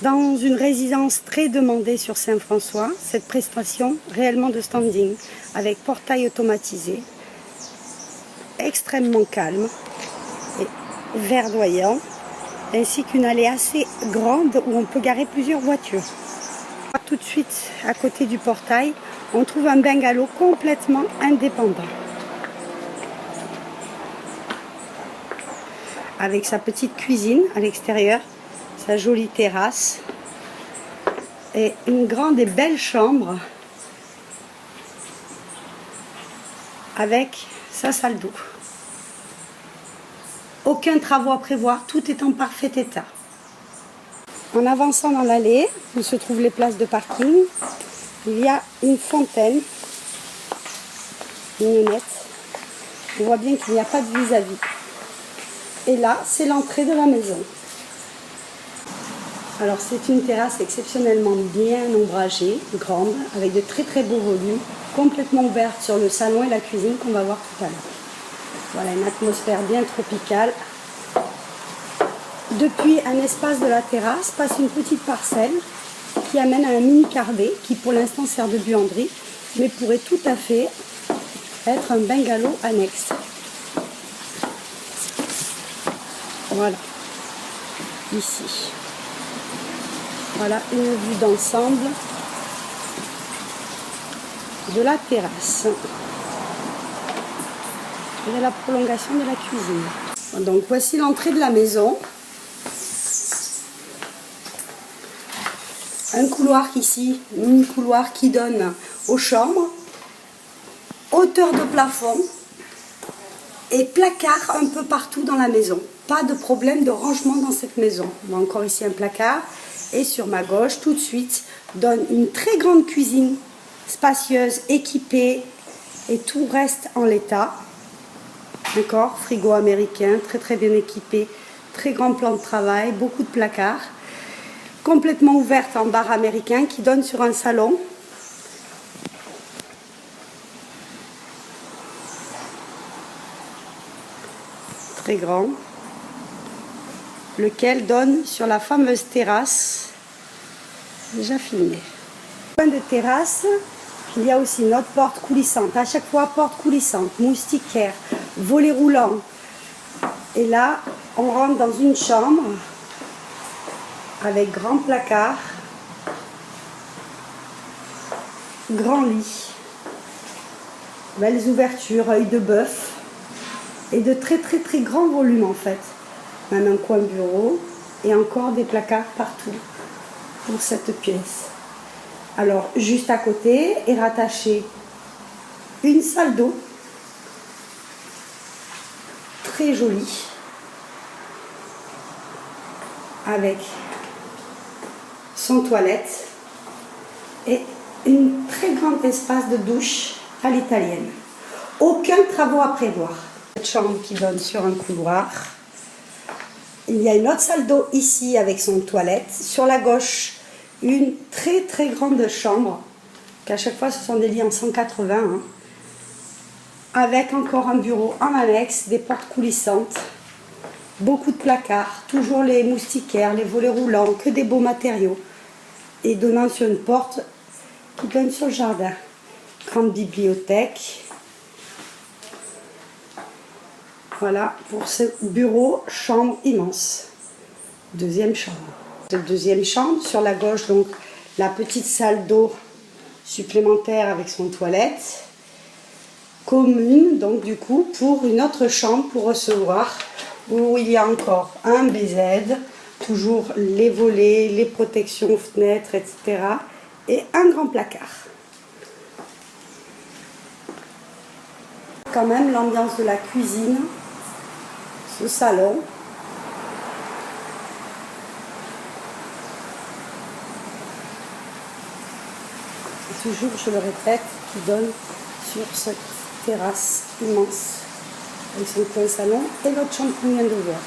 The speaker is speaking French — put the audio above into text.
Dans une résidence très demandée sur Saint-François, cette prestation réellement de standing, avec portail automatisé, extrêmement calme et verdoyant, ainsi qu'une allée assez grande où on peut garer plusieurs voitures. Tout de suite à côté du portail, on trouve un bungalow complètement indépendant, avec sa petite cuisine à l'extérieur, sa jolie terrasse et une grande et belle chambre avec sa salle d'eau. Aucun travaux à prévoir, tout est en parfait état. En avançant dans l'allée où se trouvent les places de parking, il y a une fontaine mignonnette. On voit bien qu'il n'y a pas de vis-à-vis. Et là, c'est l'entrée de la maison. Alors c'est une terrasse exceptionnellement bien ombragée, grande, avec de très très beaux volumes, complètement ouverte sur le salon et la cuisine qu'on va voir tout à l'heure. Voilà une atmosphère bien tropicale. Depuis un espace de la terrasse passe une petite parcelle qui amène à un mini carré qui pour l'instant sert de buanderie, mais pourrait tout à fait être un bungalow annexe. Voilà, ici. Voilà une vue d'ensemble de la terrasse et de la prolongation de la cuisine. Donc voici l'entrée de la maison. Un couloir ici, un mini couloir qui donne aux chambres, hauteur de plafond et placard un peu partout dans la maison. Pas de problème de rangement dans cette maison. On a encore ici un placard et sur ma gauche, tout de suite, donne une très grande cuisine spacieuse, équipée et tout reste en l'état. D'accord, frigo américain, très très bien équipé, très grand plan de travail, beaucoup de placards. Complètement ouverte en bar américain qui donne sur un salon. Très grand. Lequel donne sur la fameuse terrasse déjà filmée. Au point de terrasse, il y a aussi une autre porte coulissante. À chaque fois, porte coulissante, moustiquaire, volet roulant. Et là, on rentre dans une chambre avec grand placard, grand lit, belles ouvertures, œil de bœuf et de très très très grands volumes en fait. Même un coin bureau et encore des placards partout pour cette pièce. Alors juste à côté est rattachée une salle d'eau très jolie avec son toilette et un très grand espace de douche à l'italienne. Aucun travaux à prévoir. Cette chambre qui donne sur un couloir. Il y a une autre salle d'eau ici avec son toilette. Sur la gauche, une très très grande chambre, qu'à chaque fois ce sont des lits en 180, hein, avec encore un bureau en annexe, des portes coulissantes, beaucoup de placards, toujours les moustiquaires, les volets roulants, que des beaux matériaux, et donnant sur une porte qui donne sur le jardin. Grande bibliothèque. Voilà pour ce bureau, chambre immense. Deuxième chambre. Cette deuxième chambre, sur la gauche, donc la petite salle d'eau supplémentaire avec son toilette. Commune, donc du coup, pour une autre chambre pour recevoir, où il y a encore un BZ, toujours les volets, les protections aux fenêtres, etc. Et un grand placard. Quand même l'ambiance de la cuisine. Ce salon, et toujours, je le répète, qui donne sur cette terrasse immense avec son coin salon et l'autre chambre qu'on vient de voir.